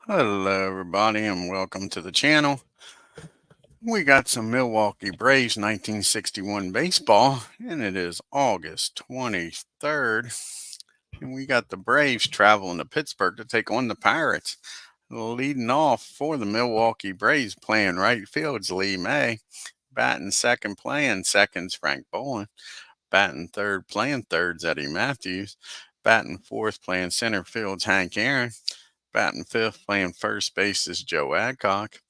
Hello, everybody, and welcome to the channel. We got some Milwaukee Braves 1961 baseball, and it is August 23rd. And we got the Braves traveling to Pittsburgh to take on the Pirates. Leading off for the Milwaukee Braves, playing right field's Lee May. Batting second, playing seconds, Frank Boland. Batting third, playing thirds, Eddie Matthews. Batting fourth, playing center field's Hank Aaron. Batting fifth, playing first base is Joe Adcock.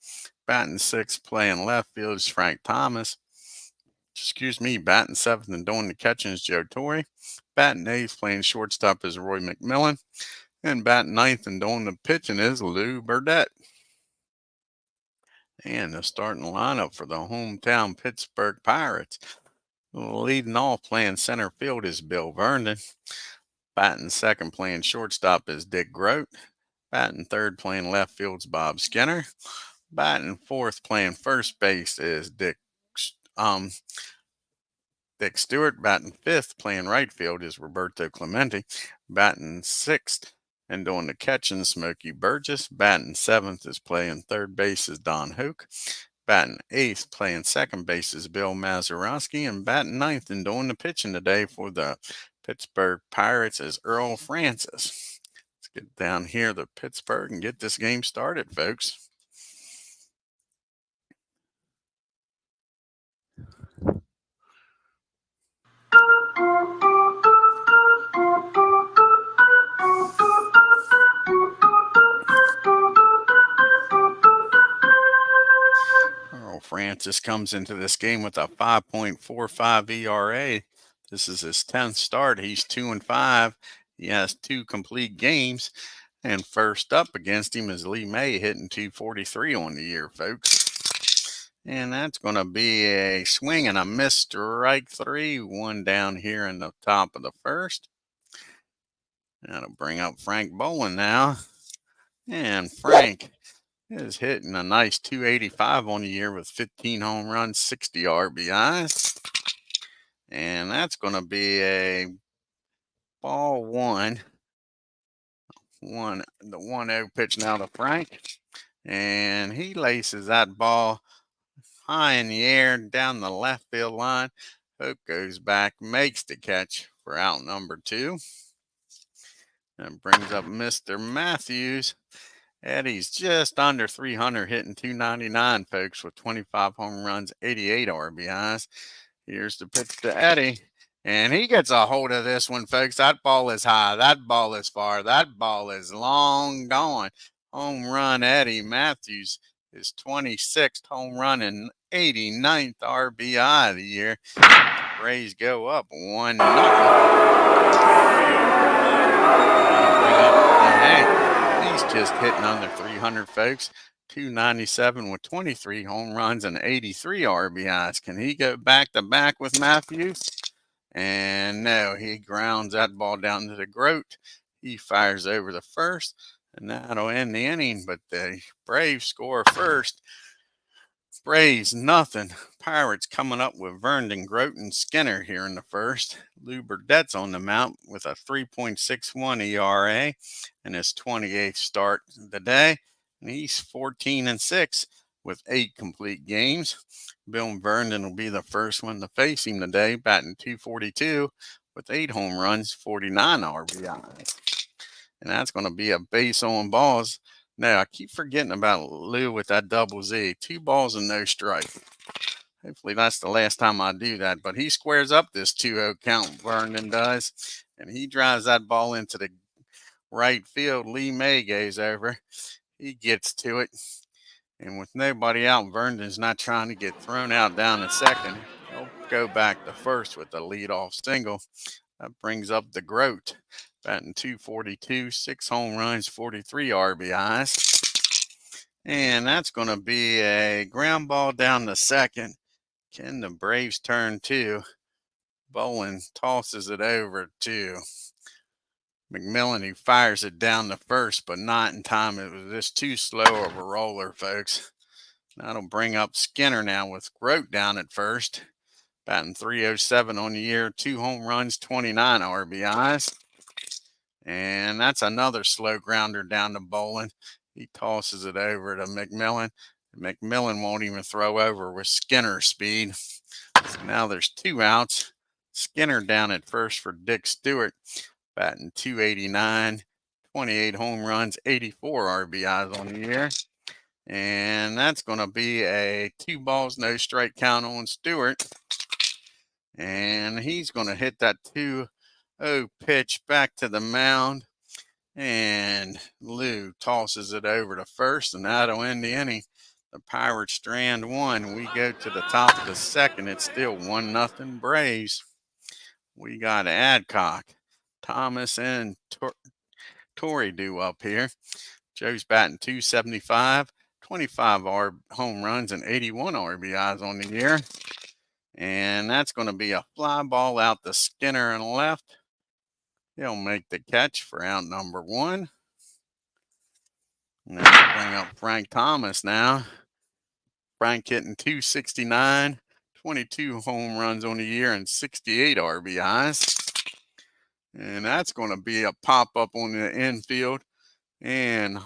Batting sixth, playing left field is Frank Thomas. Batting seventh and doing the catching is Joe Torre. Batting eighth, playing shortstop is Roy McMillan. And batting ninth and doing the pitching is Lou Burdette. And the starting lineup for the hometown Pittsburgh Pirates. Leading off, playing center field is Bill Vernon. Batting second, playing shortstop is Dick Grote. Batting third, playing left field is Bob Skinner. Batting fourth, playing first base is Dick Stewart. Batting fifth, playing right field is Roberto Clemente. Batting sixth and doing the catching, Smokey Burgess. Batting seventh is playing third base is Don Hoke. Batting eighth, playing second base is Bill Mazeroski. And batting ninth and doing the pitching today for the Pittsburgh Pirates is Earl Francis. Let's get down here to Pittsburgh and get this game started, folks. Earl Francis comes into this game with a 5.45 ERA. This is his 10th start. He's 2-5. He has 2 complete games. And first up against him is Lee May, hitting 243 on the year, folks. And that's going to be a swing and a miss, strike 3. One down here in the top of the first. That'll bring up Frank Boland now. And Frank is hitting a nice 285 on the year with 15 home runs, 60 RBIs. And that's going to be a ball one. The 1-0 pitch now to Frank. And he laces that ball high in the air down the left field line. Hope goes back, makes the catch for out number 2. And brings up Mr. Matthews. Eddie's just under 300, hitting 299, folks, with 25 home runs, 88 RBIs. Here's the pitch to Eddie. And he gets a hold of this one, folks. That ball is high. That ball is far. That ball is long gone. Home run, Eddie Matthews, his 26th home run and 89th RBI of the year. Braves go up 1-0. He's just hitting under 300, folks. 297 with 23 home runs and 83 RBIs. Can he go back to back with Matthews? And no, he grounds that ball down to the Grote. He fires over the first, and that'll end the inning. But the Braves score first. Braves nothing. Pirates coming up with Vernon, Grote, and Skinner here in the first. Lou Burdette's on the mound with a 3.61 ERA and his 28th start of the day. And he's 14-6 with 8 complete games. Bill Vernon will be the first one to face him today, batting 242 with 8 home runs, 49 RBIs. And that's going to be a base on balls. Now, I keep forgetting about Lou with that double Z. 2 balls and no strike. Hopefully that's the last time I do that. But he squares up this 2-0 count, Vernon does. And he drives that ball into the right field. Lee May goes over. He gets to it. And with nobody out, Vernon's not trying to get thrown out down to second. He'll go back to first with the leadoff single. That brings up the Grote, batting 242, 6 home runs, 43 RBIs. And that's going to be a ground ball down to second. Can the Braves turn 2? Boland tosses it over to McMillan, who fires it down to first, but not in time. It was just too slow of a roller, folks. That'll bring up Skinner now with Grote down at first. Batting 307 on the year, 2 home runs, 29 RBIs. And that's another slow grounder down to Bolin. He tosses it over to McMillan. McMillan won't even throw over with Skinner speed. So now there's 2 outs. Skinner down at first for Dick Stewart, batting .289, 28 home runs, 84 RBIs on the year. And that's going to be a 2 balls, no strike count on Stewart. And he's going to hit that 2-0 pitch back to the mound. And Lou tosses it over to first, and that'll end the inning. The Pirates strand 1. We go to the top of the second. It's still 1-0 Braves. We got Adcock, Thomas, and Torrey due up here. Joe's batting .275, 25 home runs, and 81 RBIs on the year. And that's going to be a fly ball out to Skinner and left. He'll make the catch for out number 1. Now we'll bring up Frank Thomas now. Frank hitting .269, 22 home runs on the year, and 68 RBIs. And that's going to be a pop-up on the infield. And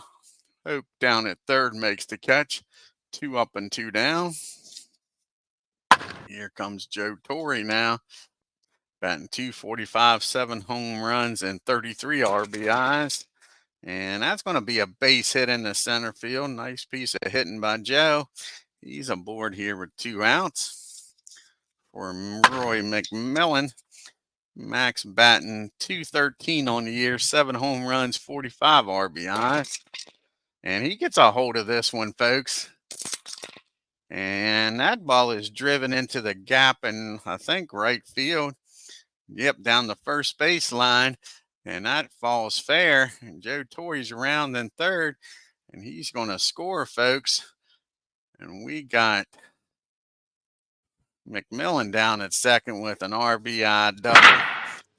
Hope down at third makes the catch. 2 up and 2 down. Here comes Joe Torre now. Batting .245, 7 home runs, and 33 RBIs. And that's going to be a base hit in the center field. Nice piece of hitting by Joe. He's aboard here with 2 outs. For Roy McMillan, Max batting .213 on the year, 7 home runs, 45 RBIs. And he gets a hold of this one, folks. And that ball is driven into the gap in, I think, right field. Yep, down the first base line. And that falls fair. And Joe Torre's around in third. And he's going to score, folks. And we got McMillan down at second with an RBI double.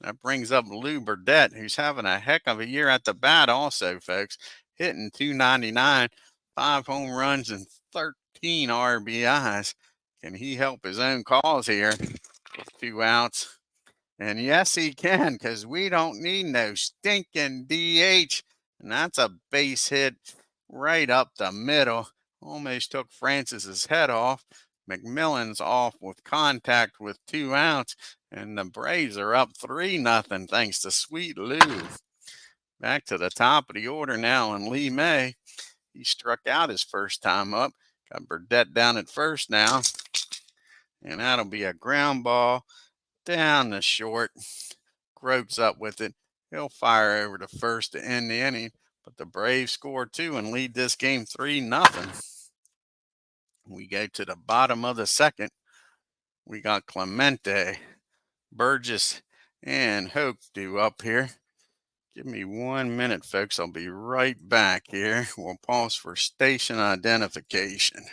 That brings up Lou Burdette, who's having a heck of a year at the bat also, folks. Hitting .299, 5 home runs, and 13 RBIs. Can he help his own cause here? 2 outs. And yes, he can, because we don't need no stinking DH. And that's a base hit right up the middle. Almost took Francis's head off. McMillan's off with contact with 2 outs. And the Braves are up 3-0 thanks to Sweet Lou. Back to the top of the order now, and Lee May. He struck out his first time up. Got Burdette down at first now. And that'll be a ground ball down the short. Groats up with it. He'll fire over to first to end the inning. But the Braves score 2 and lead this game 3-0. We go to the bottom of the second. We got Clemente, Burgess, and Hope due up here. Give me 1 minute, folks. I'll be right back here. We'll pause for station identification.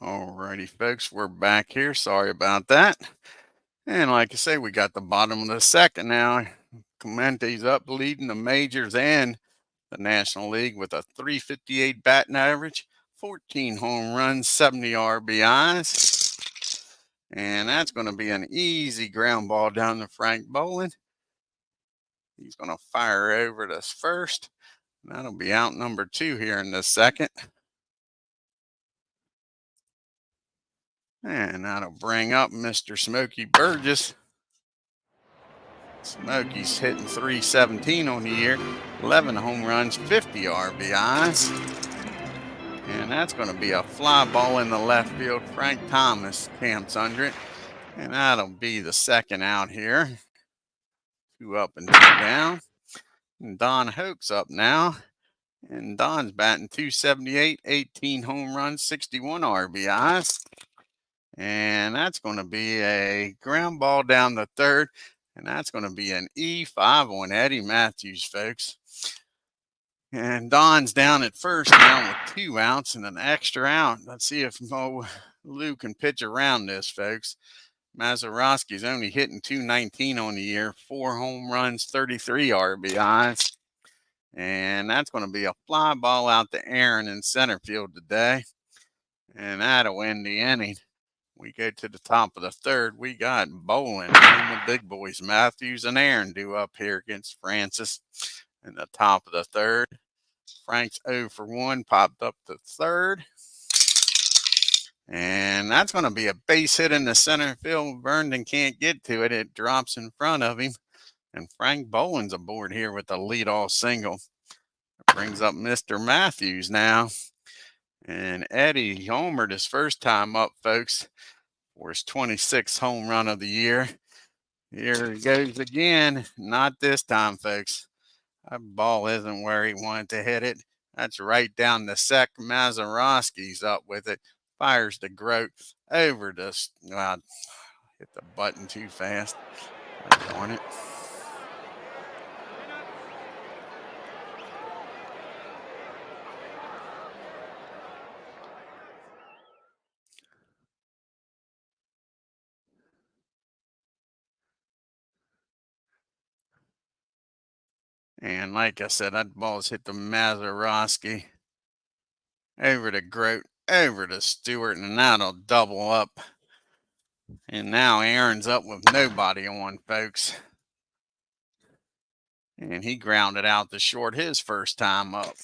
Alrighty, folks, we're back here. Sorry about that. And like I say, we got the bottom of the second now. Clemente's up leading the majors and the National League with a 358 batting average, 14 home runs, 70 RBIs. And that's going to be an easy ground ball down to Frank Boland. He's going to fire over to first. That'll be out number 2 here in the second. And that'll bring up Mr. Smokey Burgess. Smokey's hitting 317 on the year, 11 home runs, 50 RBIs. And that's going to be a fly ball in the left field. Frank Thomas camps under it. And that'll be the second out here. 2 up and 2 down. And Don Hoke's up now. And Don's batting 278, 18 home runs, 61 RBIs. And that's going to be a ground ball down the third. And that's going to be an E5 on Eddie Matthews, folks. And Don's down at first now with 2 outs and an extra out. Let's see if Lou can pitch around this, folks. Mazeroski's only hitting 219 on the year, 4 home runs, 33 RBIs. And that's going to be a fly ball out to Aaron in center field today. And that'll end the inning. We go to the top of the third. We got Boland and the big boys, Matthews and Aaron, due up here against Francis in the top of the third. Frank's 0 for 1, popped up to third. And that's going to be a base hit in the center field. Vernon can't get to it. It drops in front of him. And Frank Boland's aboard here with a leadoff single. Brings up Mr. Matthews now. And Eddie homered his first time up, folks, for his 26th home run of the year. Here he goes again. Not this time, folks. That ball isn't where he wanted to hit it. That's right down the second. Mazeroski's up with it. Fires the Groat over to, hit the button too fast. Darn it. And like I said, that ball's hit the Mazeroski over to Groat, over to Stewart, and that'll double up. And now Aaron's up with nobody on, folks. And he grounded out to short his first time up.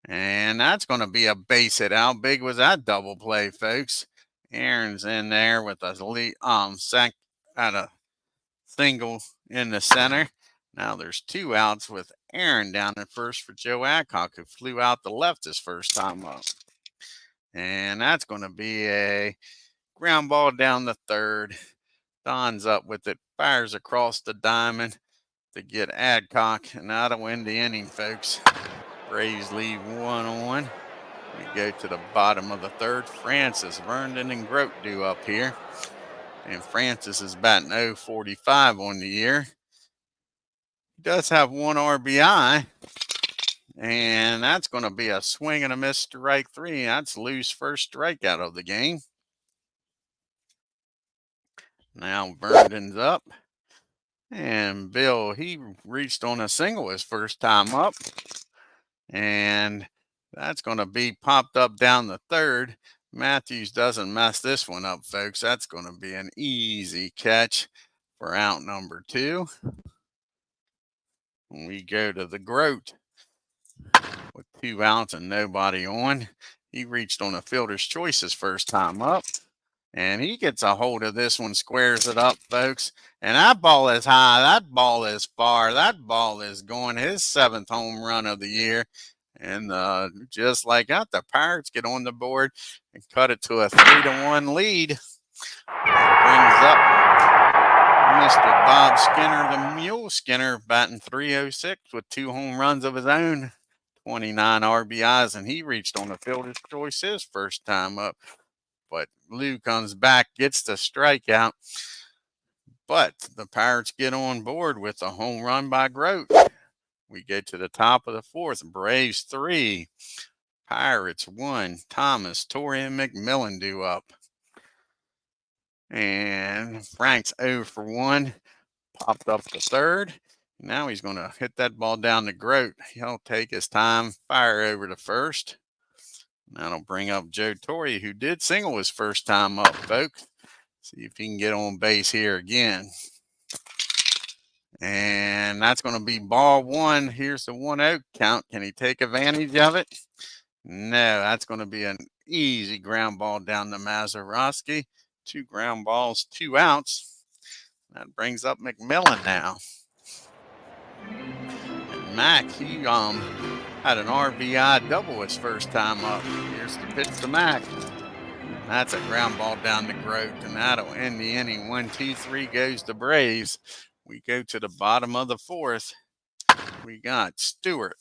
And that's going to be a base hit. How big was that double play, folks? Aaron's in there with a single in the center. Now there's 2 outs with Aaron down at first for Joe Adcock, who flew out the left his first time up. And that's going to be a ground ball down the third. Don's up with it, fires across the diamond to get Adcock, and that'll end the inning, folks. Braves leave 1 on. We go to the bottom of the third. Francis, Vernon, and Groat due up here. And Francis is batting 0-45 on the year. He does have 1 RBI. And that's going to be a swing and a miss, strike 3. That's Lou's first strikeout of the game. Now Vernon's up. And Bill, he reached on a single his first time up. And that's going to be popped up down the third. Matthews doesn't mess this one up, folks. That's going to be an easy catch for out number 2. We go to the Groat with 2 outs and nobody on. He reached on a fielder's choice his first time up. And he gets a hold of this one, squares it up, folks. And that ball is high. That ball is far. That ball is going his 7th home run of the year. And just like that, the Pirates get on the board and cut it to a 3-1 lead. That brings up Mr. Bob Skinner, the Mule Skinner, batting 306 with 2 home runs of his own, 29 RBIs, and he reached on the fielder's choice his first time up. But Lou comes back, gets the strikeout. But the Pirates get on board with a home run by Groat. We get to the top of the 4th. Braves 3, Pirates 1, Thomas, Torrey, and McMillan due up. And Frank's 0 for 1, popped up the third. Now he's going to hit that ball down the Grote. He'll take his time, fire over to first. That'll bring up Joe Torrey, who did single his first time up, folks. See if he can get on base here again. And that's going to be ball 1. Here's the 1-0 count. Can he take advantage of it? No, that's going to be an easy ground ball down to Mazeroski. 2 ground balls, 2 outs. That brings up McMillan now. And Mac, he had an RBI double his first time up. Here's the pitch to Mac. That's a ground ball down the Grote, and that'll end the inning. 1, 2, 3 goes the Braves. We go to the bottom of the 4th. We got Stewart,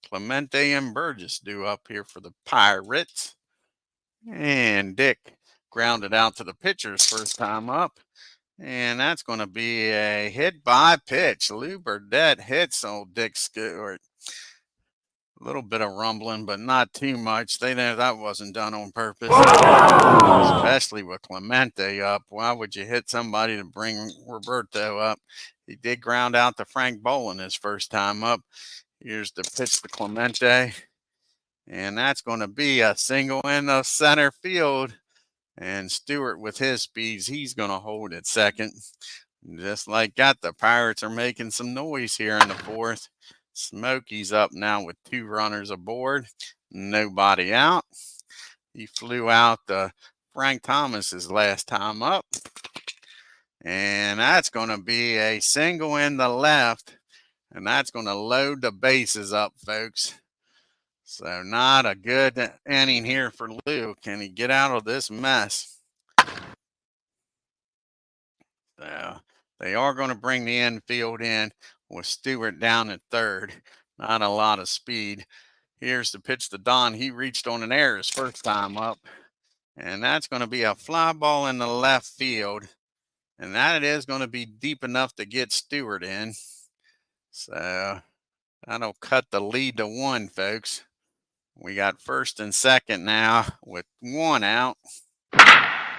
Clemente, and Burgess due up here for the Pirates. And Dick grounded out to the pitcher's first time up. And that's going to be a hit by pitch. Lou Burdette hits old Dick Stewart. A little bit of rumbling, but not too much. They know that wasn't done on purpose, especially with Clemente up. Why would you hit somebody to bring Roberto up? He did ground out to Frank Bolin his first time up. Here's the pitch to Clemente, and that's going to be a single in the center field. And Stewart, with his speeds, he's going to hold at second. Just like that, the Pirates are making some noise here in the 4th. Smokey's up now with 2 runners aboard, nobody out. He flew out Frank Thomas's last time up. And that's going to be a single in the left. And that's going to load the bases up, folks. So not a good inning here for Lou. Can he get out of this mess? So they are going to bring the infield in with Stewart down at third. Not a lot of speed. Here's the pitch to Don. He reached on an error his first time up. And that's going to be a fly ball in the left field. And that is going to be deep enough to get Stewart in. So that'll cut the lead to 1, folks. We got first and second now with 1 out.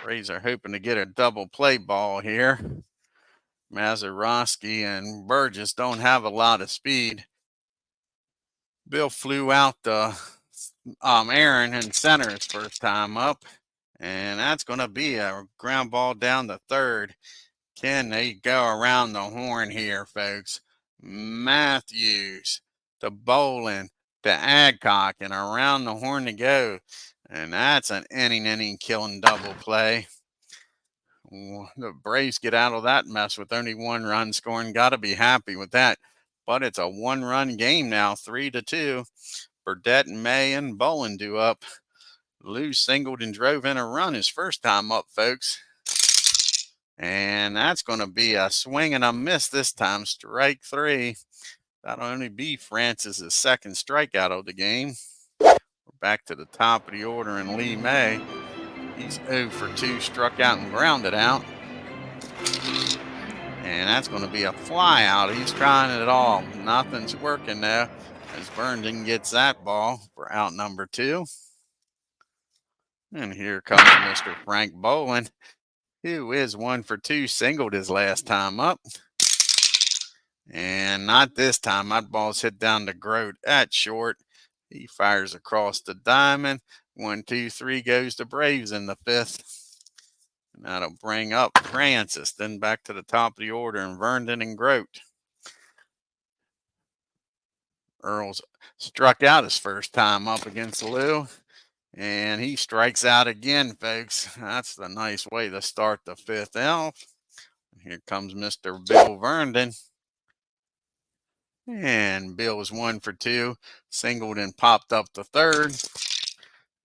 Braves are hoping to get a double play ball here. Mazeroski and Burgess don't have a lot of speed. Bill flew out the Aaron in center his first time up. And that's going to be a ground ball down the third. Can they go around the horn here, folks? Matthews to Bolin to Adcock, and around the horn to go. And that's an inning killing double play. The Braves get out of that mess with only 1 run scoring. Got to be happy with that. But it's a 1-run game now, 3-2. Burdette and May and Bolin due up. Lou singled and drove in a run his first time up, folks. And that's going to be a swing and a miss this time. Strike 3. That'll only be Francis's second strikeout of the game. We're back to the top of the order, and Lee May, he's 0 for 2, struck out and grounded out. And that's going to be a fly out. He's trying it all. Nothing's working there as Burndon gets that ball for out number 2. And here comes Mr. Frank Bolin, who is 1 for 2, singled his last time up. And not this time. That ball's hit down to Grote at short. He fires across the diamond. 1, 2, 3 goes the Braves in the 5th. And that'll bring up Francis. Then back to the top of the order, and Vernon and Grote. Earl's struck out his first time up against Lou. And he strikes out again, folks. That's the nice way to start the 5th out. Here comes Mr. Bill Vernon. And Bill is 1 for 2, singled and popped up the third.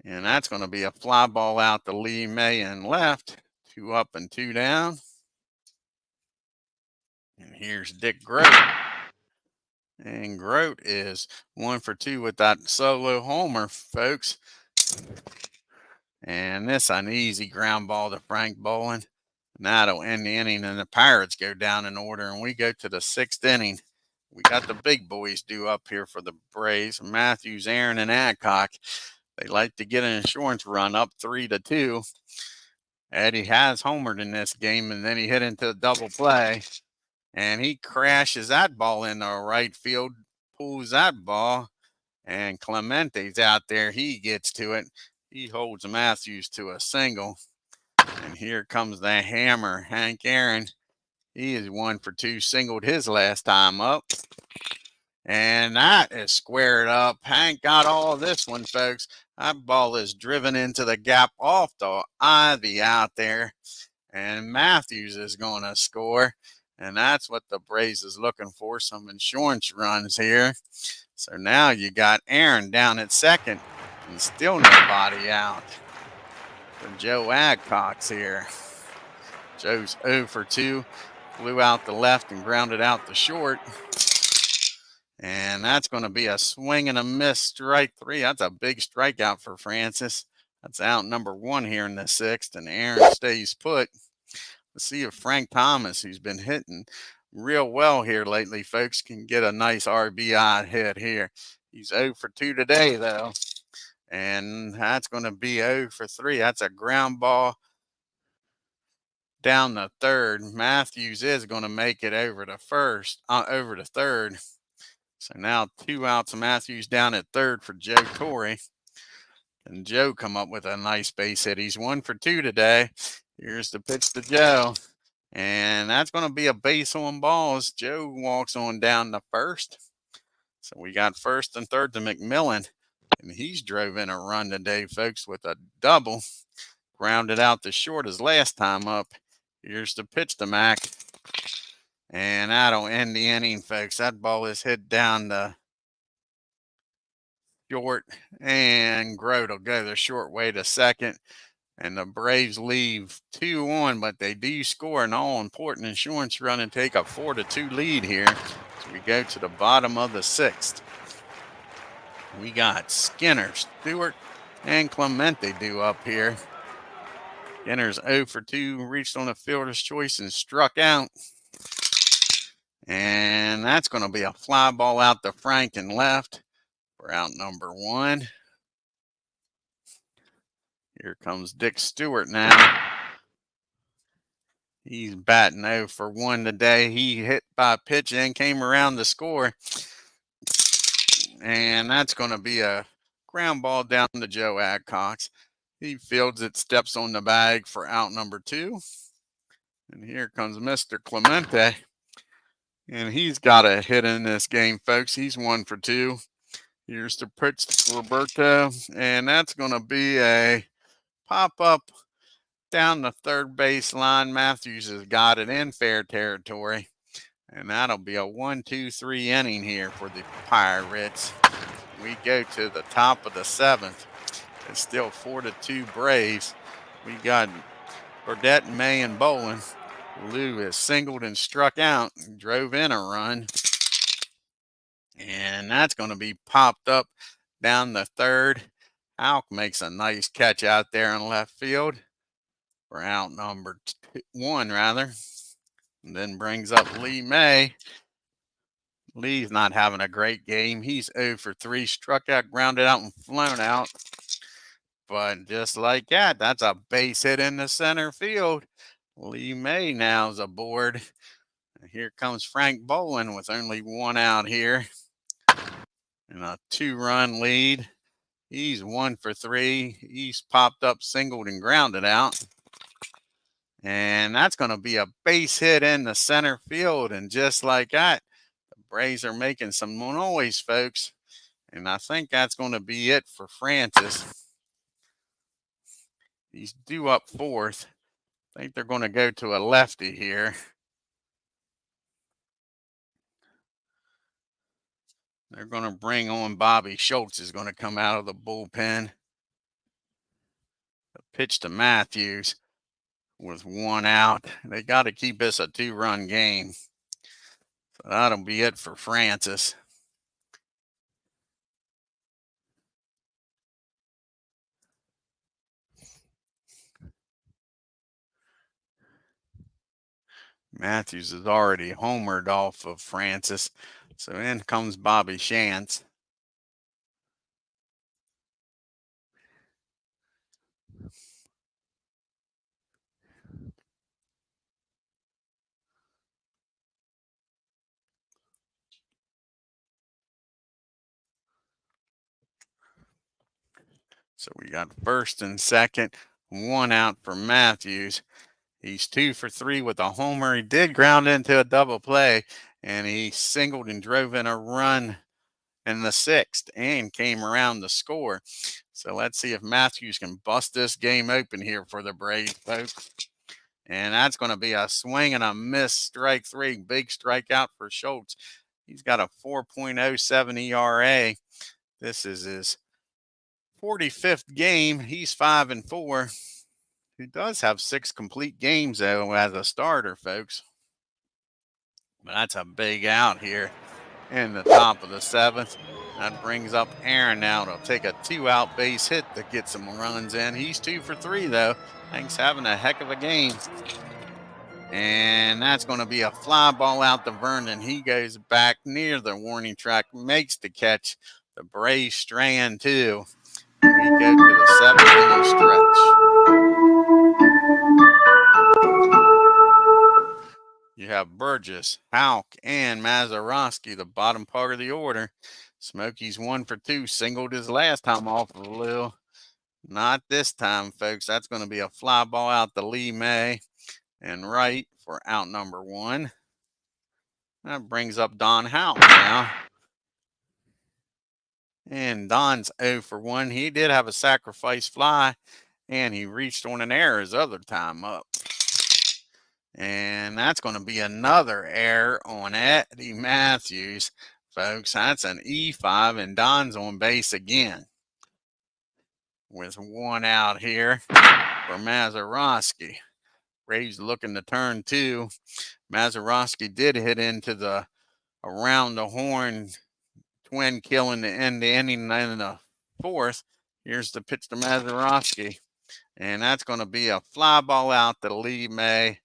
And that's going to be a fly ball out to Lee May and left. 2 up and 2 down. And here's Dick Grote. And Grote is 1 for 2 with that solo homer, folks. And this an easy ground ball to Frank Bolin. And that'll end the inning, and the Pirates go down in order, and we go to the 6th inning. We got the big boys due up here for the Braves, Matthews, Aaron, and Adcock. They like to get an insurance run up 3-2. Eddie has homered in this game, and then he hit into a double play. And he crashes that ball into right field, pulls that ball, and Clemente's out there. He gets to it. He holds Matthews to a single. And here comes the hammer, Hank Aaron. He is 1 for 2, singled his last time up. And that is squared up. Hank got all of this one, folks. That ball is driven into the gap off the ivy out there. And Matthews is going to score. And that's what the Braves is looking for, some insurance runs here. So now you got Aaron down at second and still nobody out for Joe Adcox here. Joe's 0 for 2, flew out the left and grounded out the short. And that's going to be a swing and a miss, strike 3. That's a big strikeout for Francis. That's out number 1 here in the 6th, and Aaron stays put. Let's see if Frank Thomas, who's been hitting real well here lately, folks, can get a nice RBI hit here. He's 0 for 2 today, though. And that's going to be 0 for 3. That's a ground ball down the third. Matthews is going to make it over to third. So now 2 outs. Matthews down at third for Joe Torre. And Joe come up with a nice base hit. He's 1 for 2 today. Here's the pitch to Joe. And that's going to be a base on balls. Joe walks on down to first. So we got first and third to McMillan. And he's drove in a run today, folks, with a double. Grounded out the short his last time up. Here's the pitch to Mac. And that'll end the inning, folks. That ball is hit down the short. And Grote will go the short way to second. And the Braves leave 2-1, but they do score an all-important insurance run and take a 4-2 lead here. So we go to the bottom of the 6th. We got Skinner, Stewart, and Clemente due up here. Skinner's 0 for 2, reached on a fielder's choice and struck out. And that's going to be a fly ball out to Frank and left for out number 1. Here comes Dick Stewart now. He's batting 0 for 1 today. He hit by a pitch and came around to score. And that's going to be a ground ball down to Joe Adcox. He fields it, steps on the bag for out number 2. And here comes Mr. Clemente. And he's got a hit in this game, folks. He's 1 for 2. Here's the pitch to Roberto. And that's going to be a pop-up down the third baseline. Matthews has got it in fair territory. And that'll be a 1-2-3 inning here for the Pirates. We go to the top of the 7th. It's still 4-2 Braves. We got Burdette, May, and Bolin. Lou has singled and struck out and drove in a run. And that's going to be popped up down the third. Alk makes a nice catch out there in left field for out number 1, rather. And then brings up Lee May. Lee's not having a great game. He's 0 for 3, struck out, grounded out, and flown out. But just like that, that's a base hit in the center field. Lee May now is aboard. And here comes Frank Bolin with only 1 out here. And a 2-run lead. He's 1 for 3. He's popped up, singled, and grounded out. And that's going to be a base hit in the center field. And just like that, the Braves are making some noise, folks. And I think that's going to be it for Francis. He's due up 4th. I think they're going to go to a lefty here. They're going to bring on Bobby Schultz is going to come out of the bullpen. The pitch to Matthews with 1 out. They got to keep this a 2-run game. So that'll be it for Francis. Matthews is already homered off of Francis. So in comes Bobby Shantz. So we got first and second, 1 out for Matthews. He's 2 for 3 with a homer. He did ground into a double play, and he singled and drove in a run in the 6th and came around to score. So let's see if Matthews can bust this game open here for the Braves, folks. And that's going to be a swing and a miss, strike 3. Big strikeout for Schultz. He's got a 4.07 ERA. This is his 45th game. He's 5-4. He does have 6 complete games, though, as a starter, folks. But that's a big out here in the top of the 7th. That brings up Aaron now to take a 2-out base hit to get some runs in. He's 2 for 3, though. Hank's having a heck of a game. And that's going to be a fly ball out to Vernon. He goes back near the warning track, makes the catch. The Braves strand 2. We go to the 7th inning stretch. You have Burgess, Hauk, and Mazeroski, the bottom part of the order. Smokey's 1 for 2, singled his last time off of Lil. Not this time, folks. That's going to be a fly ball out to Lee May and right for out number 1. That brings up Don Hauk now. And Don's 0 for 1. He did have a sacrifice fly, and he reached on an error his other time up. And that's going to be another error on Eddie Matthews, folks. That's an E5, and Don's on base again with 1 out here for Mazeroski. Braves looking to turn 2. Mazeroski did hit into the around the horn twin kill in the end the inning in the 4th. Here's the pitch to Mazeroski, and that's going to be a fly ball out to Lee May.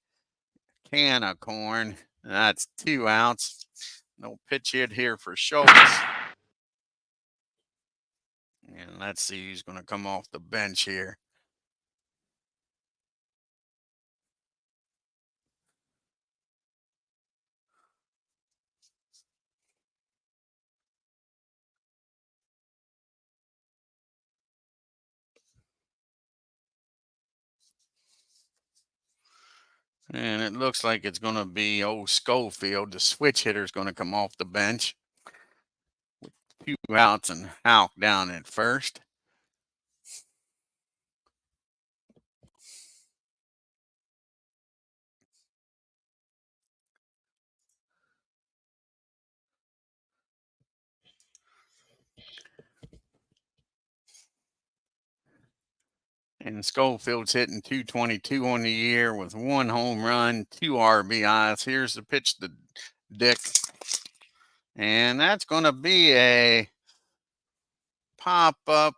Can of corn. That's 2 outs. No pitch hit here for Schultz. And let's see who's going to come off the bench here. And it looks like it's going to be old Schofield. The switch hitter is going to come off the bench with 2 outs and Hauk down at first. And Schofield's hitting .222 on the year with 1 home run, 2 RBIs. Here's the pitch to Dick. And that's going to be a pop-up.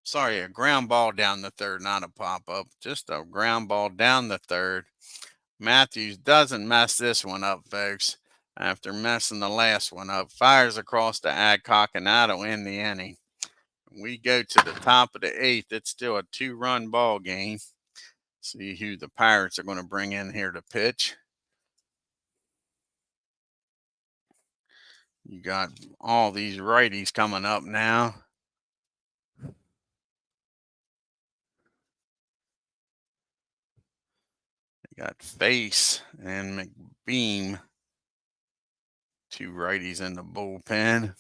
Sorry, a ground ball down the 3rd, not a pop-up. Just a ground ball down the 3rd. Matthews doesn't mess this one up, folks. After messing the last one up. Fires across to Adcock, and that'll end the inning. We go to the top of the 8th. It's still a 2-run ball game. See who the Pirates are going to bring in here to pitch. You got all these righties coming up now. You got Face and McBeam, 2 righties in the bullpen.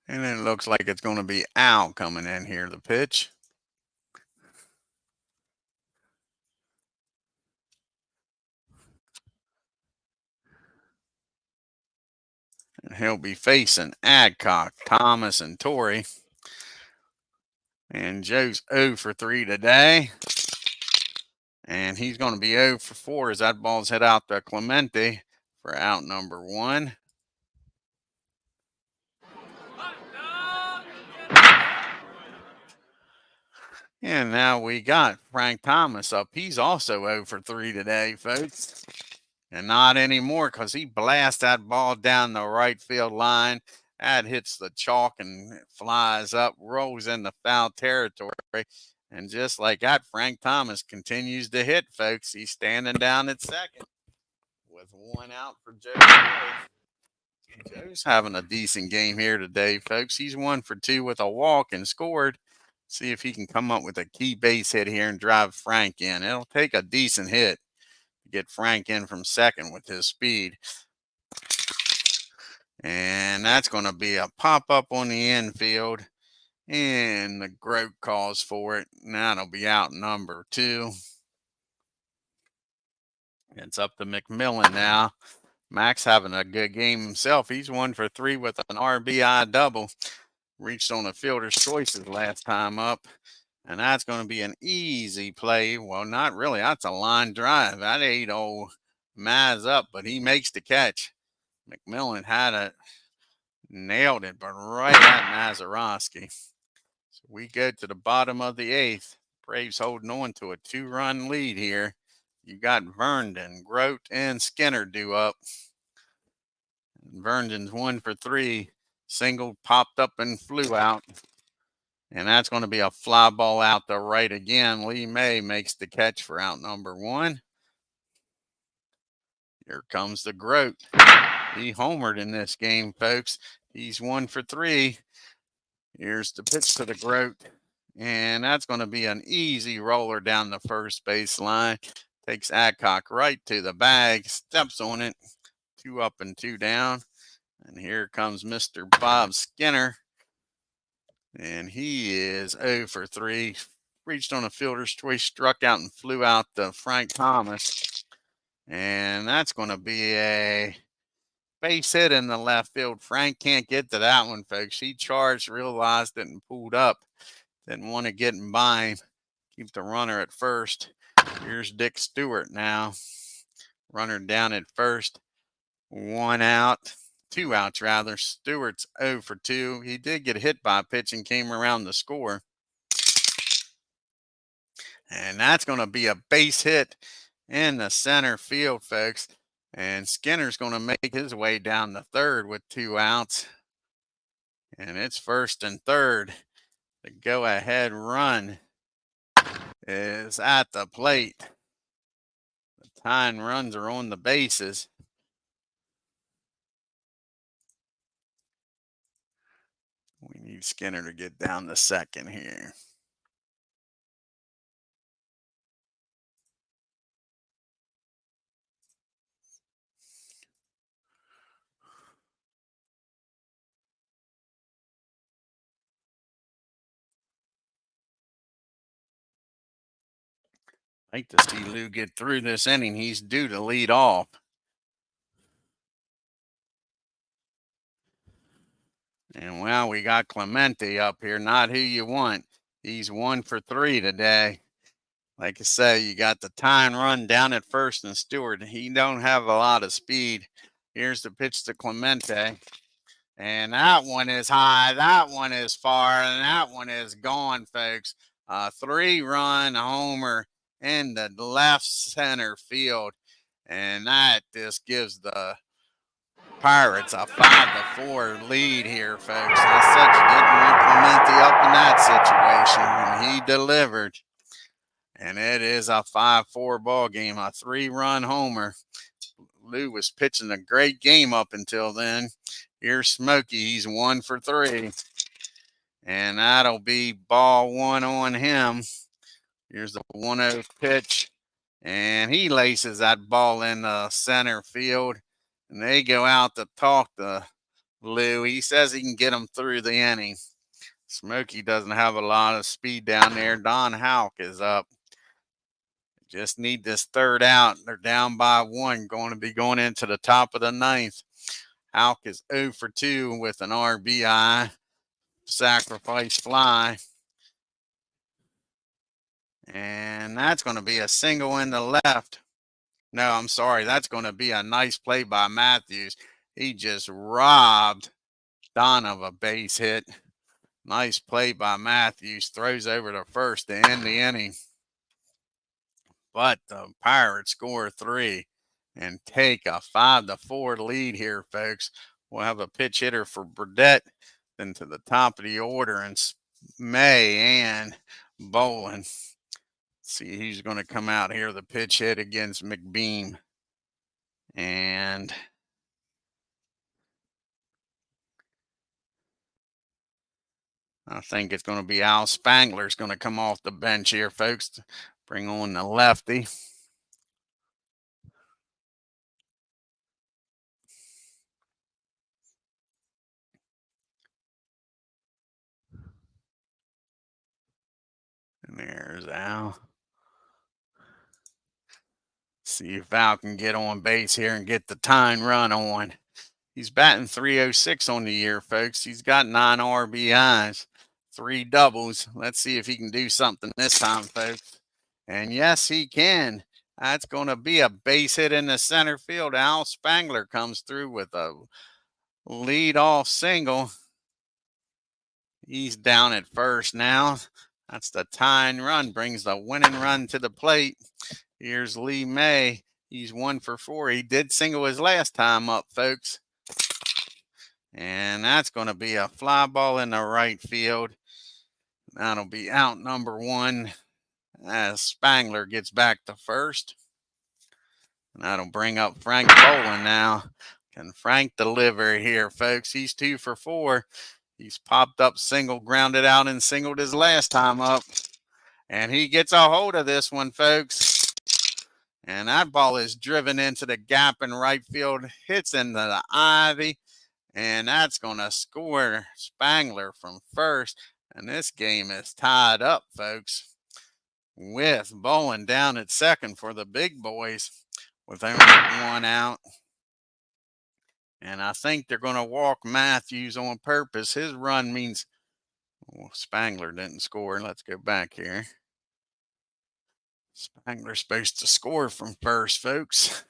And it looks like it's going to be Al coming in here to pitch. And he'll be facing Adcock, Thomas, and Torrey. And Joe's 0 for 3 today. And he's going to be 0 for 4 as that ball's hit out to Clemente for out number 1. And now we got Frank Thomas up. He's also 0 for 3 today, folks. And not anymore because he blasts that ball down the right field line. That hits the chalk and flies up, rolls into foul territory. And just like that, Frank Thomas continues to hit, folks. He's standing down at 2nd with 1 out for Joe. Joe's having a decent game here today, folks. He's 1 for 2 with a walk and scored. See if he can come up with a key base hit here and drive Frank in. It'll take a decent hit to get Frank in from second with his speed. And that's going to be a pop up on the infield. And the Grote calls for it. Now it'll be out number 2. It's up to McMillan now. Max having a good game himself. He's 1 for 3 with an RBI double. Reached on a fielder's choices last time up. And that's going to be an easy play. Well, not really. That's a line drive. That ate old Maz up, but he makes the catch. McMillan had it, nailed it, but right at Mazeroski. So we go to the bottom of the 8th. Braves holding on to a 2-run lead here. You got Vernon, Grote, and Skinner due up. Vernon's 1 for 3. Single popped up and flew out. And that's going to be a fly ball out to right again. Lee May makes the catch for out number 1. Here comes the Grote. He homered in this game, folks. He's 1 for 3. Here's the pitch to the Grote. And that's going to be an easy roller down the first base line. Takes Adcock right to the bag, steps on it. 2 up and 2 down. And here comes Mr. Bob Skinner. And he is 0 for 3. Reached on a fielder's choice, struck out and flew out to Frank Thomas. And that's going to be a base hit in the left field. Frank can't get to that one, folks. He charged, realized it, and pulled up. Didn't want to get him by him. Keep the runner at first. Here's Dick Stewart now. Runner down at first. 1 out. 2 outs, rather. Stewart's 0 for 2. He did get hit by a pitch and came around to score. And that's going to be a base hit in the center field, folks. And Skinner's going to make his way down the third with 2 outs. And it's first and third. The go-ahead run is at the plate. The tying runs are on the bases. We need Skinner to get down to second here. I'd like to see Lou get through this inning. He's due to lead off. And well, we got Clemente up here, not who you want. He's 1 for 3 today. Like I say, you got the tying run down at first, and Stewart, he don't have a lot of speed. Here's the pitch to Clemente. And that one is high, that one is far, and that one is gone, folks. A 3-run homer in the left center field. And that just gives the Pirates a 5-4 lead here, folks. I said you didn't want Clemente up in that situation, and he delivered. And it is a 5-4 ball game, a 3-run homer. Lou was pitching a great game up until then. Here's Smokey. He's 1 for 3. And that'll be ball 1 on him. Here's the 1-0 pitch. And he laces that ball in the center field. And they go out to talk to Lou. He says he can get them through the inning. Smokey doesn't have a lot of speed down there. Don Houck is up. Just need this third out. They're down by 1, going to be going into the top of the 9th. Houck is 0 for 2 with an RBI. Sacrifice fly. And that's going to be a single in the left. No, I'm sorry. That's going to be a nice play by Matthews. He just robbed Don of a base hit. Nice play by Matthews. Throws over to first to end the inning. But the Pirates score 3 and take a 5-4 lead here, folks. We'll have a pitch hitter for Burdette. Then to the top of the order, and May and Bolin. See who's going to come out here. The pitch hit against McBeam. And I think it's going to be Al Spangler's going to come off the bench here, folks, to bring on the lefty. And there's Al. See if Al can get on base here and get the tying run on. He's batting .306 on the year, folks. He's got 9 RBIs, 3 doubles. Let's see if he can do something this time, folks. And yes, he can. That's going to be a base hit in the center field. Al Spangler comes through with a lead-off single. He's down at first now. That's the tying run, brings the winning run to the plate. Here's Lee May. He's 1 for 4. He did single his last time up, folks. And that's going to be a fly ball in the right field. That'll be out number 1 as Spangler gets back to first. And that'll bring up Frank Boland now. Can Frank deliver here, folks? He's 2 for 4. He's popped up single, grounded out, and singled his last time up. And he gets a hold of this one, folks. And that ball is driven into the gap in right field, hits into the ivy. And that's going to score Spangler from first. And this game is tied up, folks, with Boland down at second for the big boys with only 1 out. And I think they're going to walk Matthews on purpose. His run means Spangler didn't score. Let's go back here. Spangler's supposed to score from first, folks.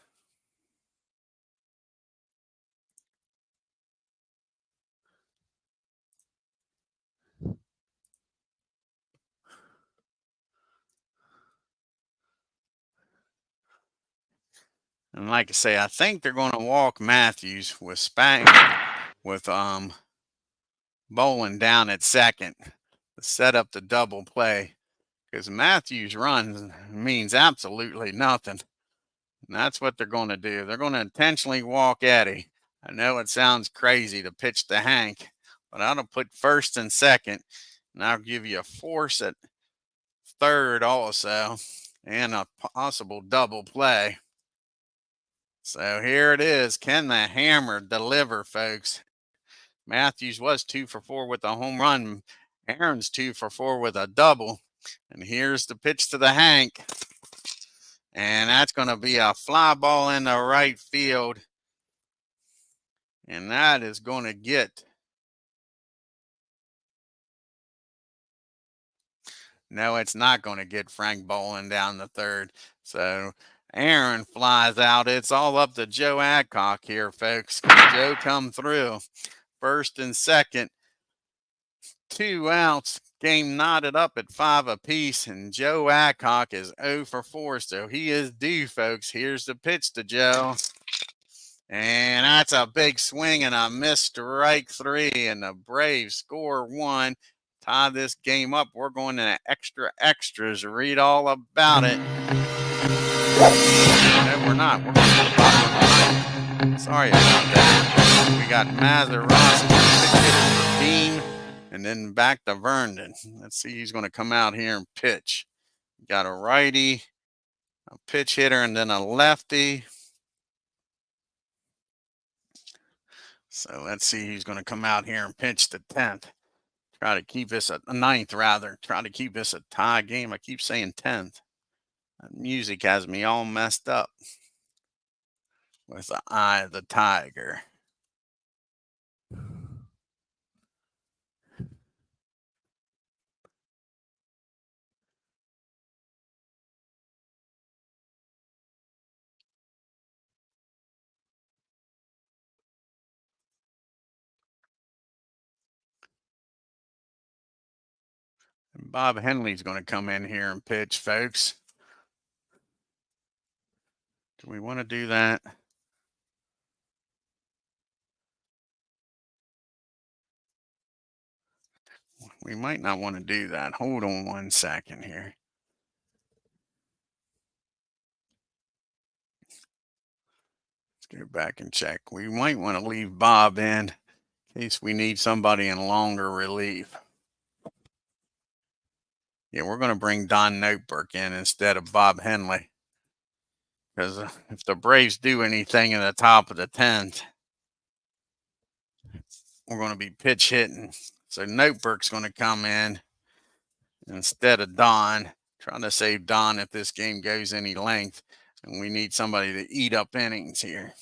And like I say, I think they're going to walk Matthews with Boland down at second to set up the double play, because Matthews' run means absolutely nothing. And that's what they're going to do. They're going to intentionally walk Eddie. I know it sounds crazy to pitch to Hank, but I'll put first and second, and I'll give you a force at third also, and a possible double play. So here it is. Can the hammer deliver, folks? Matthews was 2 for 4 with a home run. Aaron's 2 for 4 with a double. And here's the pitch to the Hank. And that's going to be a fly ball in the right field. And that is going to get. No, it's not going to get Frank Boland down the third. So Aaron flies out. It's all up to Joe Adcock here, folks. Joe come through. First and second. 2 outs. Game knotted up at 5 apiece. And Joe Adcock is 0 for 4. So he is due, folks. Here's the pitch to Joe. And that's a big swing and a missed strike 3. And the Braves score 1. Tie this game up. We're going to extras. Read all about it. No, we're not. We're going to the bottom of the ninth. Sorry about that. We got Mazeroski, Dean, and then back to Vernon. Let's see who's going to come out here and pitch. We got a righty, a pitch hitter, and then a lefty. So let's see who's going to come out here and pitch the 10th. Try to keep this a ninth, rather. Try to keep this a tie game. I keep saying 10th. That music has me all messed up with the eye of the tiger. And Bob Henley's going to come in here and pitch, folks. Do we want to do that? We might not want to do that. Hold on 1 second here. Let's go back and check. We might want to leave Bob in case we need somebody in longer relief. Yeah, we're going to bring Don Noteberg in instead of Bob Henley. Because if the Braves do anything in the top of the 10th, we're going to be pitch hitting. So Noteberg's going to come in instead of Don, trying to save Don if this game goes any length. And we need somebody to eat up innings here.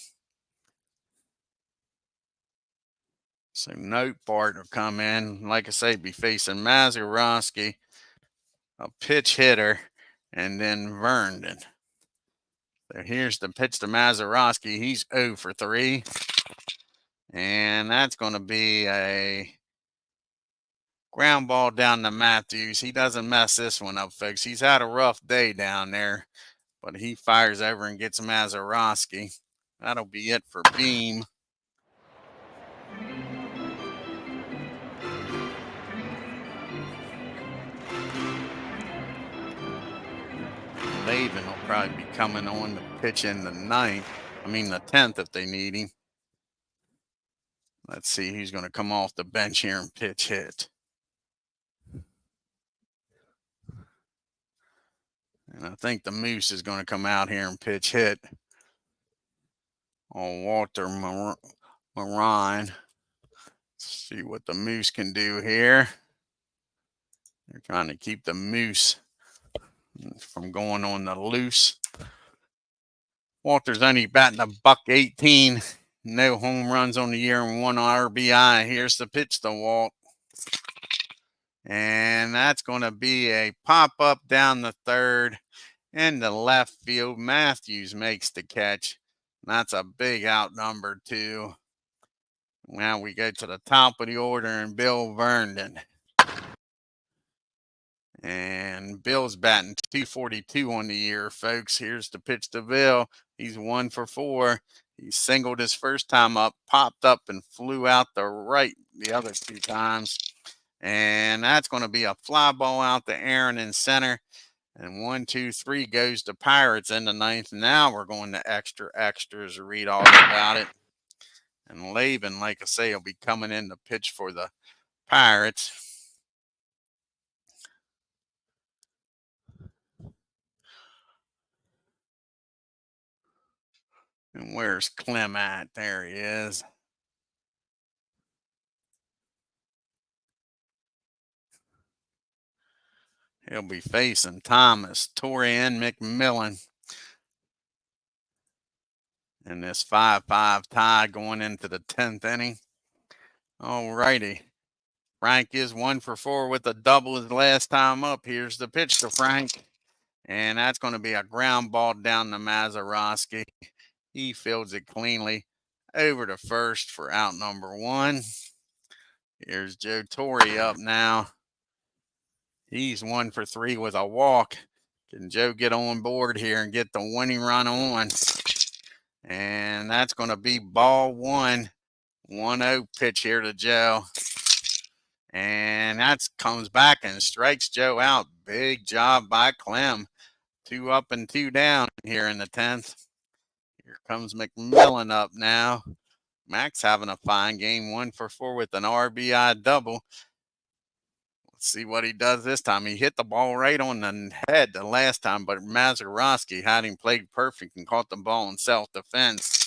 So Noteberg will come in, like I say, be facing Mazeroski, a pitch hitter, and then Vernon. So here's the pitch to Mazeroski. He's 0 for 3. And that's going to be a ground ball down to Matthews. He doesn't mess this one up, folks. He's had a rough day down there, but he fires over and gets Mazeroski. That'll be it for Beam. Laban will probably be coming on to pitch in the 10th if they need him. Let's see who's going to come off the bench here and pitch hit. And I think the Moose is going to come out here and pitch hit on Walter Moran. See what the Moose can do here. They're trying to keep the Moose from going on the loose. Walter's only batting a $118. No home runs on the year and 1 RBI. Here's the pitch to Walt. And that's going to be a pop-up down the third in the left field. Matthews makes the catch. That's a big outnumber, too. Now we go to the top of the order and Bill Vernon. And Bill's batting .242 on the year, folks. Here's the pitch to Bill. He's 1 for 4. He singled his first time up, popped up, and flew out the right the other 2 times. And that's going to be a fly ball out to Aaron in center. And 1, 2, 3 goes to Pirates in the 9th. Now we're going to extras to read all about it. And Laban, like I say, will be coming in to pitch for the Pirates. And where's Clem at? There he is. He'll be facing Thomas, Torrey, and McMillan in this 5-5 tie going into the 10th inning. All righty. Frank is 1 for 4 with a double his last time up. Here's the pitch to Frank. And that's going to be a ground ball down to Mazeroski. He fields it cleanly over to first for out number 1. Here's Joe Torrey up now. He's 1 for 3 with a walk. Can Joe get on board here and get the winning run on? And that's going to be ball 1. 1-0 pitch here to Joe. And that comes back and strikes Joe out. Big job by Clem. 2 up and 2 down here in the 10th. Here comes McMillan up now. Max having a fine game. 1 for 4 with an RBI double. Let's see what he does this time. He hit the ball right on the head the last time, but Mazeroski had him played perfect and caught the ball in self-defense.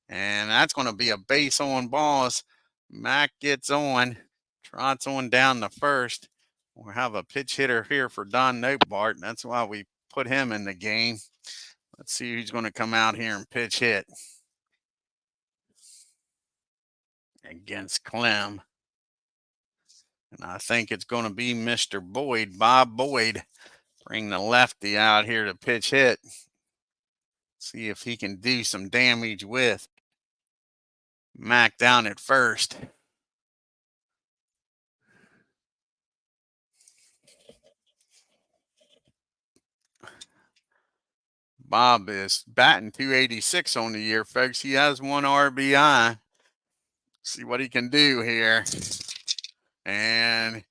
And that's going to be a base on balls. Mac gets on, trots on down the first. We'll have a pitch hitter here for Don Nobart. That's why we put him in the game. Let's see who's going to come out here and pitch hit against Clem. And I think it's going to be Mr. Boyd, Bob Boyd. Bring the lefty out here to pitch hit. See if he can do some damage with Mac down at first. Bob is batting .286 on the year, folks. He has 1 RBI. See what he can do here. And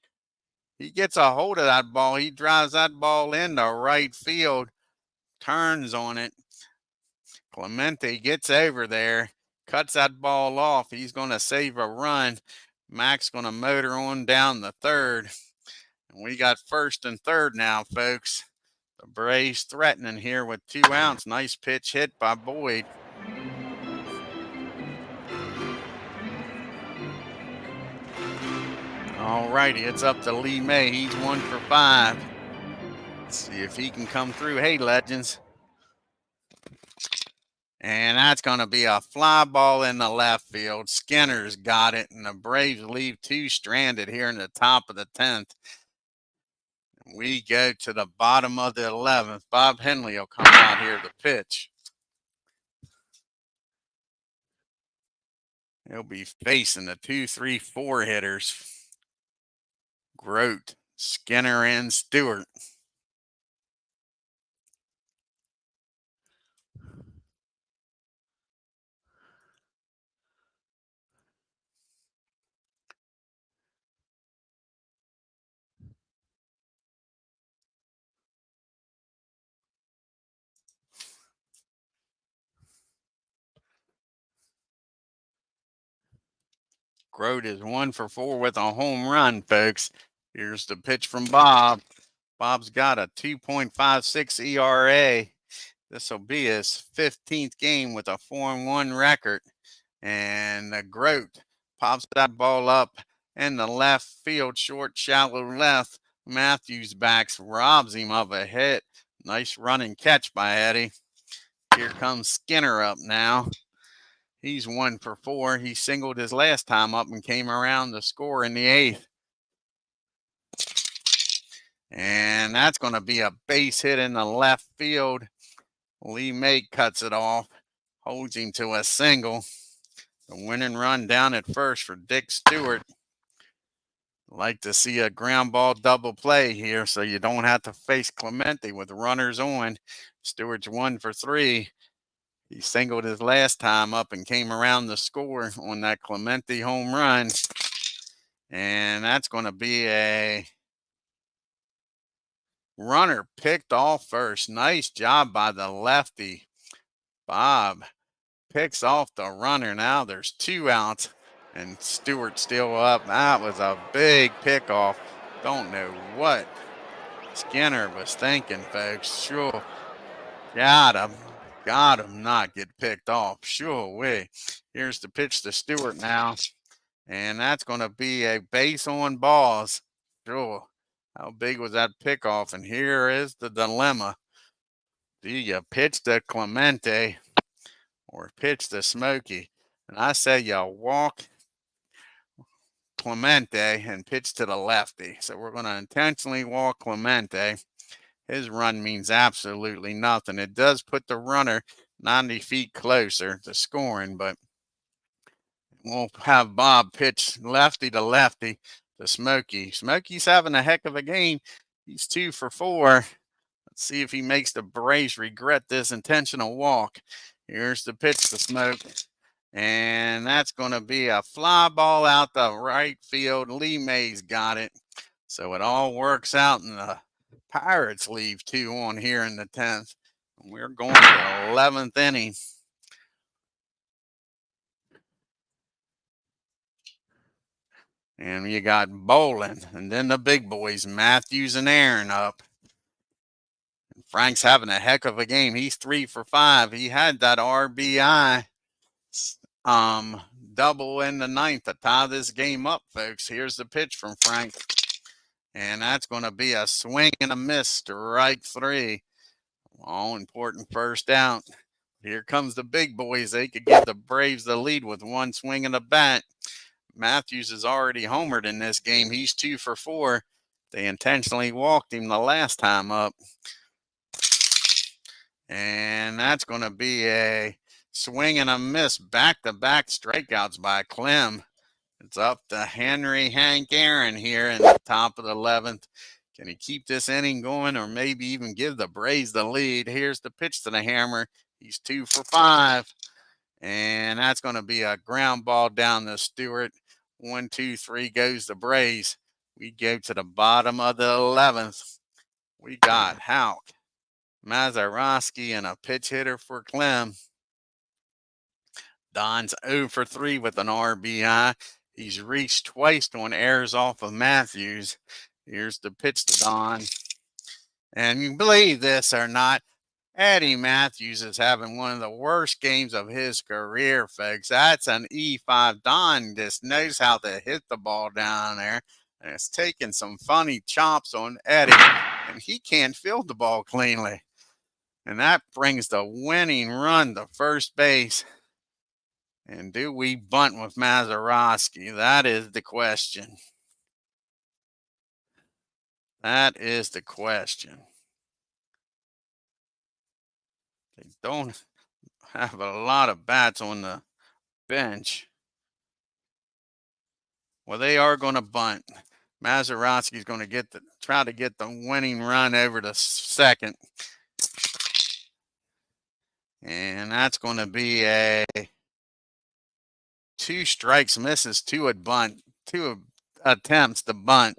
he gets a hold of that ball. He drives that ball into right field, turns on it. Clemente gets over there, cuts that ball off. He's going to save a run. Mac's going to motor on down the third. And we got first and third now, folks. The Braves threatening here with 2 outs. Nice pitch hit by Boyd. All righty, it's up to Lee May. He's 1 for 5. Let's see if he can come through. Hey, Legends. And that's going to be a fly ball in the left field. Skinner's got it, and the Braves leave 2 stranded here in the top of the 10th. We go to the bottom of the 11th. Bob Henley will come out here to pitch. He'll be facing the 2, 3, 4 hitters. Grote, Skinner, and Stewart. Grote is 1 for 4 with a home run, folks. Here's the pitch from Bob. Bob's got a 2.56 ERA. This will be his 15th game with a 4-1 record. And Grote pops that ball up in the left field, short, shallow left. Matthews backs, robs him of a hit. Nice running catch by Eddie. Here comes Skinner up now. He's 1 for 4. He singled his last time up and came around to score in the 8th. And that's going to be a base hit in the left field. Lee May cuts it off, holds him to a single. The winning run down at first for Dick Stewart. Like to see a ground ball double play here so you don't have to face Clemente with runners on. Stewart's 1 for 3. He singled his last time up and came around to score on that Clemente home run. And that's going to be a runner picked off first. Nice job by the lefty. Bob picks off the runner. Now there's 2 outs and Stewart still up. That was a big pickoff. Don't know what Skinner was thinking, folks. Sure. Got him not get picked off. Sure way. Here's the pitch to Stewart now. And that's going to be a base on balls. Sure. How big was that pickoff? And here is the dilemma. Do you pitch to Clemente or pitch to Smokey? And I say you walk Clemente and pitch to the lefty. So we're going to intentionally walk Clemente. His run means absolutely nothing. It does put the runner 90 feet closer to scoring, but we'll have Bob pitch lefty to lefty to Smokey. Smokey's having a heck of a game. He's 2 for 4. Let's see if he makes the Braves regret this intentional walk. Here's the pitch to Smoke. And that's going to be a fly ball out the right field. Lee May's got it. So it all works out, and the Pirates leave 2 on here in the 10th. We're going to the 11th inning. And you got Bolin, and then the big boys, Matthews and Aaron up. And Frank's having a heck of a game. He's 3 for 5. He had that RBI double in the 9th to tie this game up, folks. Here's the pitch from Frank. And that's going to be a swing and a miss, strike 3. All important first out. Here comes the big boys. They could give the Braves the lead with 1 swing and a bat. Matthews is already homered in this game. He's 2 for 4. They intentionally walked him the last time up. And that's going to be a swing and a miss. Back-to-back strikeouts by Clem. It's up to Hank Aaron here in the top of the 11th. Can he keep this inning going or maybe even give the Braves the lead? Here's the pitch to the Hammer. He's 2 for 5. And that's going to be a ground ball down to Stewart. 1, 2, 3 goes the Braves. We go to the bottom of the 11th. We got Houck, Mazeroski, and a pitch hitter for Clem. Don's 0 for 3 with an RBI. He's reached twice on errors off of Matthews. Here's the pitch to Don. And you believe this or not, Eddie Matthews is having one of the worst games of his career, folks. That's an E5. Don just knows how to hit the ball down there. And it's taking some funny chops on Eddie. And he can't field the ball cleanly. And that brings the winning run to first base. And do we bunt with Mazeroski? That is the question. That is the question. They don't have a lot of bats on the bench. Well, they are going to bunt. Mazeroski's going to try to get the winning run over to second. And that's going to be a 2 strikes, misses, 2 at bunt, 2 attempts to bunt.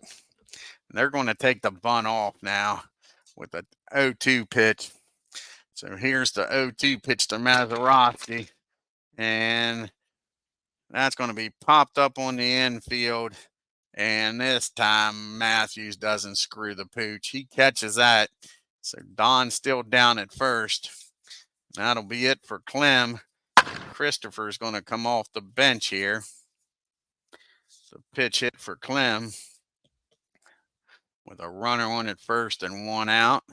They're going to take the bunt off now with a 0-2 pitch. So here's the 0-2 pitch to Mazeroski. And that's going to be popped up on the infield. And this time Matthews doesn't screw the pooch. He catches that. So Don's still down at first. That'll be it for Clem. Christopher's going to come off the bench here. So pitch hit for Clem with a runner on at first and 1 out.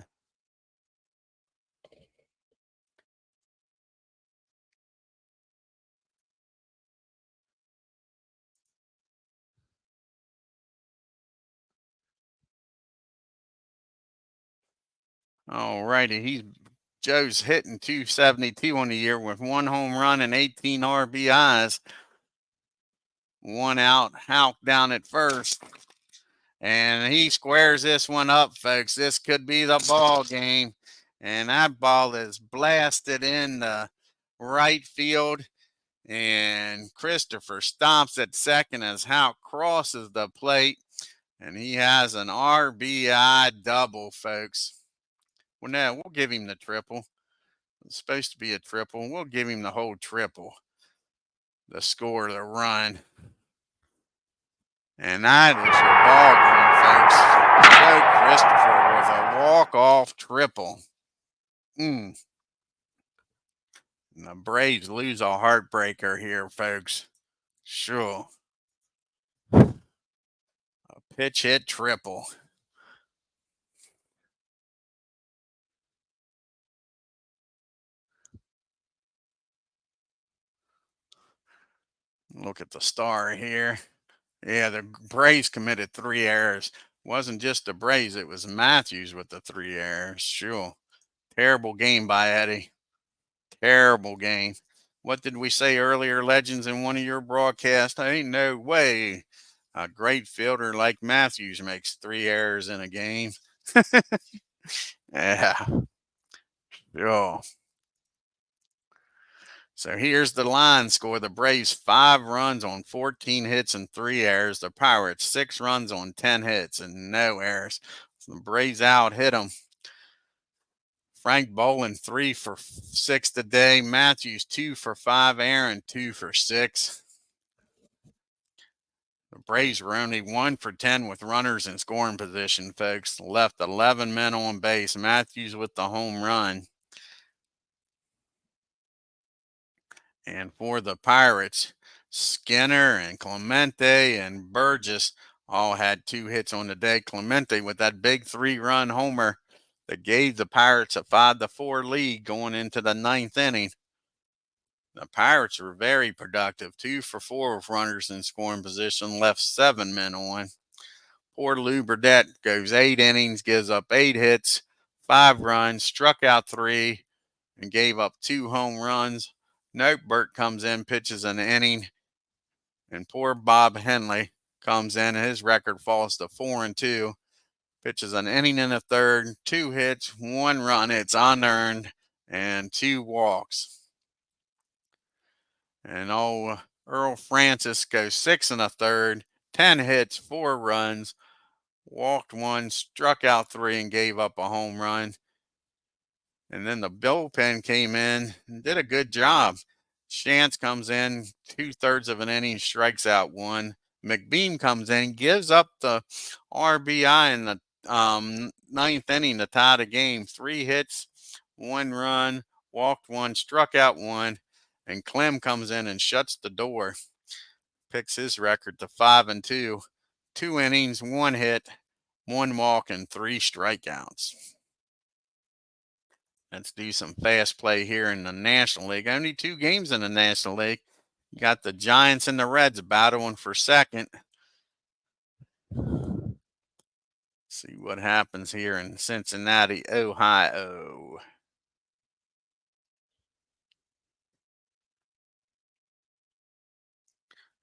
All righty, Joe's hitting .272 on the year with 1 home run and 18 RBIs. 1 out, Houck down at first. And he squares this one up, folks. This could be the ball game. And that ball is blasted in the right field. And Christopher stops at second as Houck crosses the plate. And he has an RBI double, folks. Well, no, we'll give him the triple. It's supposed to be a triple. We'll give him the whole triple. The score, the run. And that is your ball game, folks. Joe Christopher with a walk-off triple. And the Braves lose a heartbreaker here, folks. Sure. A pitch hit triple. Look at the star here. Yeah, the Braves committed 3 errors. Wasn't just the Braves, it was Matthews with the 3 errors. Sure. Terrible game by Eddie. Terrible game. What did we say earlier, Legends, in one of your broadcasts? Ain't no way a great fielder like Matthews makes 3 errors in a game. Yeah. Sure. So here's the line score. The Braves 5 runs on 14 hits and 3 errors. The Pirates 6 runs on 10 hits and no errors. So the Braves out hit them. Frank Boland 3 for 6 today. Matthews 2 for 5. Aaron 2 for 6. The Braves were only 1 for 10 with runners in scoring position, folks. Left 11 men on base. Matthews with the home run. And for the Pirates, Skinner and Clemente and Burgess all had 2 hits on the day. Clemente with that big 3-run homer that gave the Pirates a 5-4 lead going into the 9th inning. The Pirates were very productive, 2 for 4 with runners in scoring position, left 7 men on. Poor Lou Burdette goes 8 innings, gives up 8 hits, 5 runs, struck out 3, and gave up 2 home runs. Notebert comes in, pitches an inning, and poor Bob Henley comes in. His record falls to 4-2. Pitches an inning in the 3rd, 2 hits, 1 run. It's unearned, and 2 walks. And Earl Francis goes 6 in the 3rd, 10 hits, 4 runs, walked 1, struck out 3, and gave up a home run. And then the bullpen came in and did a good job. Chance comes in 2/3 of an inning, strikes out 1. McBeam comes in, gives up the RBI in the ninth inning to tie the game. 3 hits, 1 run, walked 1, struck out 1, and Clem comes in and shuts the door. Picks his record to 5-2. 2 innings, 1 hit, 1 walk, and 3 strikeouts. Let's do some fast play here in the National League. Only 2 games in the National League. You got the Giants and the Reds battling for second. See what happens here in Cincinnati, Ohio.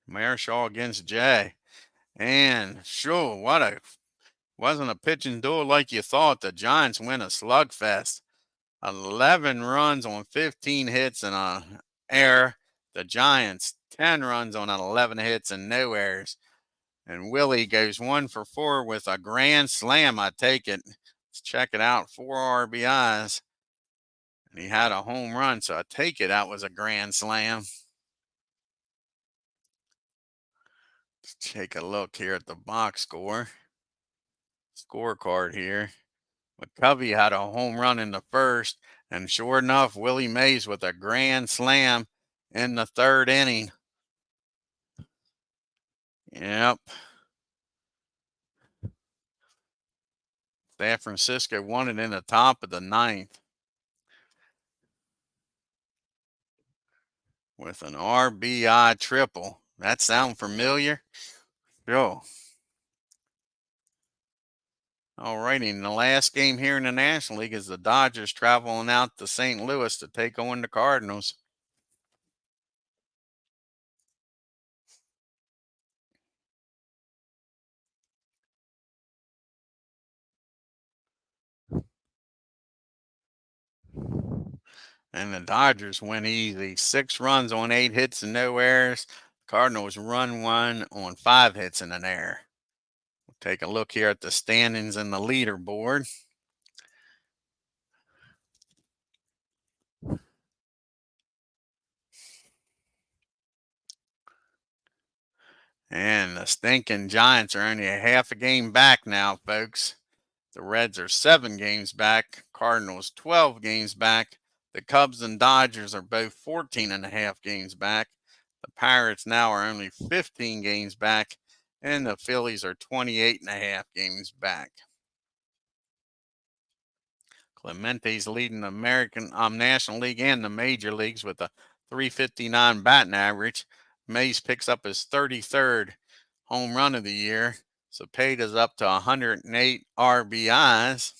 Marischal against Jay. And sure, wasn't a pitching duel like you thought. The Giants win a slugfest. 11 runs on 15 hits and a error. The Giants 10 runs on 11 hits and no errors. And Willie goes 1 for 4 with a grand slam. I take it. Let's check it out. 4 RBIs. And he had a home run, so I take it that was a grand slam. Let's take a look here at the box scorecard here. McCovey had a home run in the first, and sure enough, Willie Mays with a grand slam in the 3rd inning. Yep. San Francisco won it in the top of the 9th with an RBI triple. That sound familiar? Sure. All righty, and the last game here in the National League is the Dodgers traveling out to St. Louis to take on the Cardinals. And the Dodgers win easy. 6 runs on 8 hits and no errors. Cardinals run 1 on 5 hits and an error. We'll take a look here at the standings and the leaderboard. And the stinking Giants are only a half a game back now, folks. The Reds are 7 games back. Cardinals 12 games back. The Cubs and Dodgers are both 14.5 games back. The Pirates now are only 15 games back. And the Phillies are 28.5 games back. Clemente's leading the American National League and the major leagues with a .359 batting average. Mays picks up his 33rd home run of the year. Cepeda's up to 108 RBIs.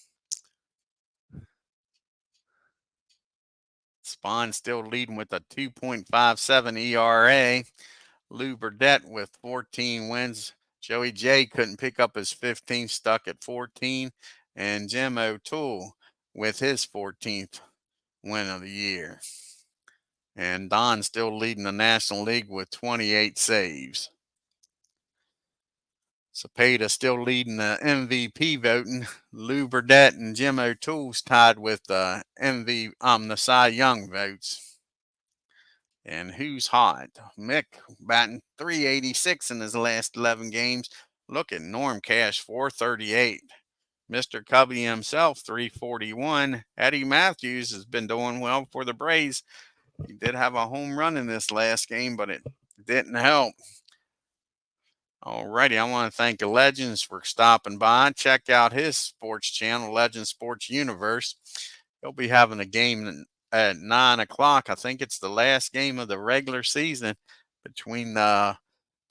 Spahn still leading with a 2.57 ERA. Lou Burdette with 14 wins. Joey J couldn't pick up his 15th, stuck at 14. And Jim O'Toole with his 14th win of the year. And Don still leading the National League with 28 saves. Cepeda still leading the MVP voting. Lou Burdette and Jim O'Toole's tied with the Cy Young votes. And who's hot? Mick batting .386 in his last 11 games. Look at Norm Cash, .438. Mr. Cubby himself, .341. Eddie Matthews has been doing well for the Braves. He did have a home run in this last game, but it didn't help. All righty, I want to thank Legends for stopping by. Check out his sports channel, Legends Sports Universe. He'll be having a game at 9 o'clock. I think it's the last game of the regular season between the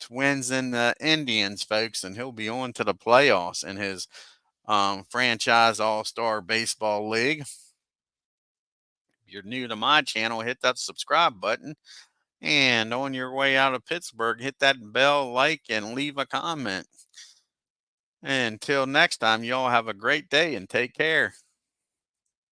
Twins and the Indians, folks, and he'll be on to the playoffs in his franchise all-star baseball league. If you're new to my channel, hit that subscribe button. And on your way out of Pittsburgh, hit that bell, like, and leave a comment. Until next time, y'all have a great day and take care.